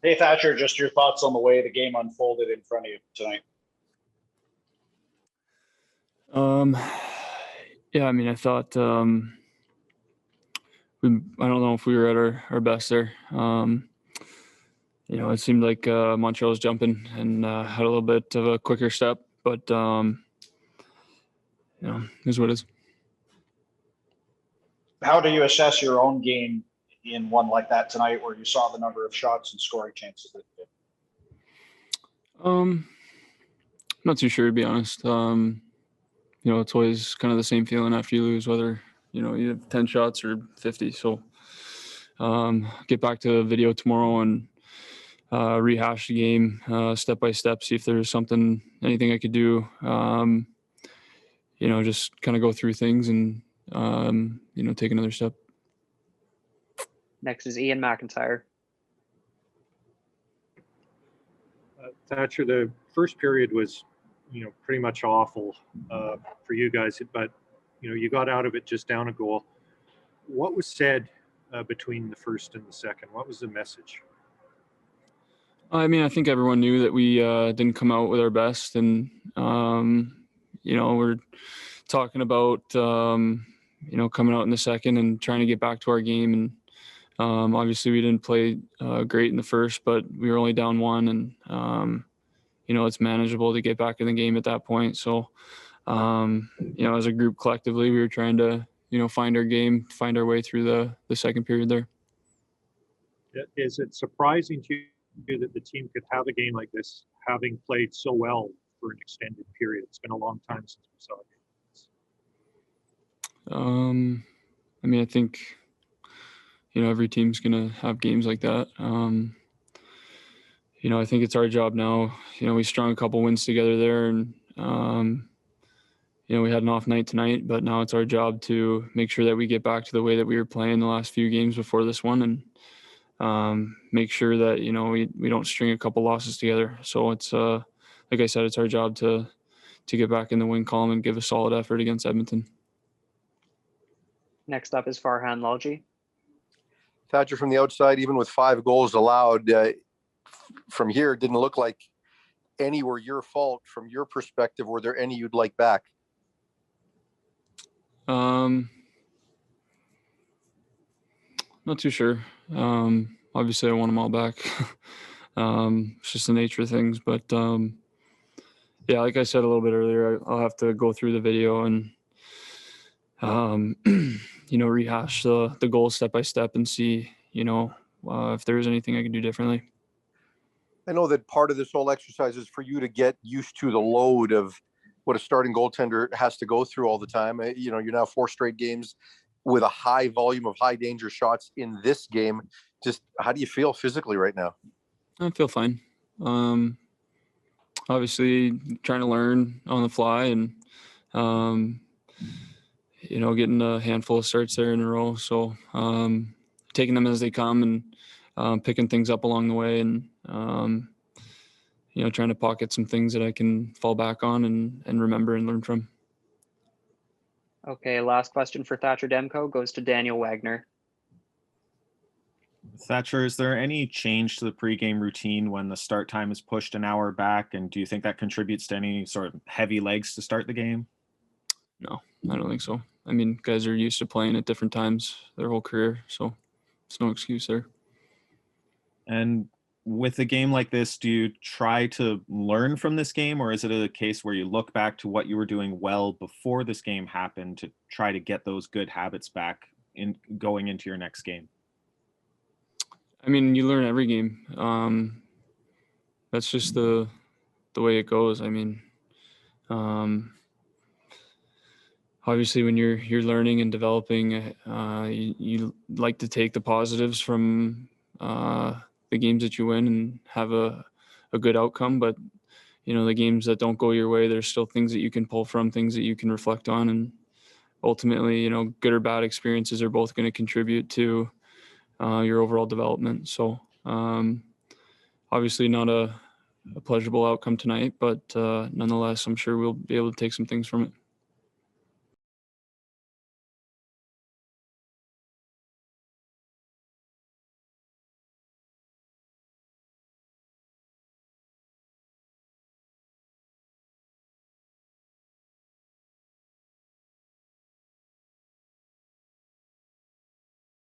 Hey, Thatcher, just your thoughts on the way the game unfolded in front of you tonight. Yeah, I mean, I thought I don't know if we were at our best there. It seemed like Montreal was jumping and had a little bit of a quicker step, but here's what it is. How do you assess your own game in one like that tonight, where you saw the number of shots and scoring chances that you did? Not too sure, to be honest. It's always kind of the same feeling after you lose, whether you have 10 shots or 50. So get back to the video tomorrow and rehash the game step by step, see if there's anything I could do. Just kind of go through things and take another step. Next is Ian McIntyre. Thatcher, the first period was, pretty much awful for you guys, but you got out of it just down a goal. What was said between the first and the second? What was the message? I mean, I think everyone knew that we didn't come out with our best, and we're talking about coming out in the second and trying to get back to our game. And obviously, we didn't play great in the first, but we were only down one, and it's manageable to get back in the game at that point. So, as a group collectively, we were trying to find our game, find our way through the second period there. Is it surprising to you that the team could have a game like this, having played so well for an extended period? It's been a long time since we saw it. I mean, I think every team's gonna have games like that. I think it's our job now. We strung a couple wins together there, and we had an off night tonight, but now it's our job to make sure that we get back to the way that we were playing the last few games before this one, and make sure that we don't string a couple losses together. So it's like I said, it's our job to get back in the win column and give a solid effort against Edmonton. Next up is Farhan Lalji. Thatcher, from the outside, even with 5 goals allowed, from here, it didn't look like any were your fault. From your perspective, were there any you'd like back? Not too sure. Obviously, I want them all back. It's just the nature of things. But yeah, like I said a little bit earlier, I'll have to go through the video and rehash the goals step by step and see if there's anything I can do differently. I know that part of this whole exercise is for you to get used to the load of what a starting goaltender has to go through all the time. You're now 4 straight games with a high volume of high danger shots in this game. Just how do you feel physically right now? I feel fine. Obviously trying to learn on the fly and, getting a handful of starts there in a row. So taking them as they come and picking things up along the way, and trying to pocket some things that I can fall back on and remember and learn from. Okay, last question for Thatcher Demko goes to Daniel Wagner. Thatcher, is there any change to the pregame routine when the start time is pushed an hour back? And do you think that contributes to any sort of heavy legs to start the game? No, I don't think so. I mean, guys are used to playing at different times their whole career, so it's no excuse there. And with a game like this, do you try to learn from this game, or is it a case where you look back to what you were doing well before this game happened to try to get those good habits back in going into your next game? I mean, you learn every game. That's just the way it goes. I mean, obviously when you're learning and developing, you like to take the positives from the games that you win and have a good outcome. But the games that don't go your way, there's still things that you can pull from, things that you can reflect on, and ultimately, good or bad experiences are both going to contribute to your overall development. So obviously not a pleasurable outcome tonight, but nonetheless, I'm sure we'll be able to take some things from it.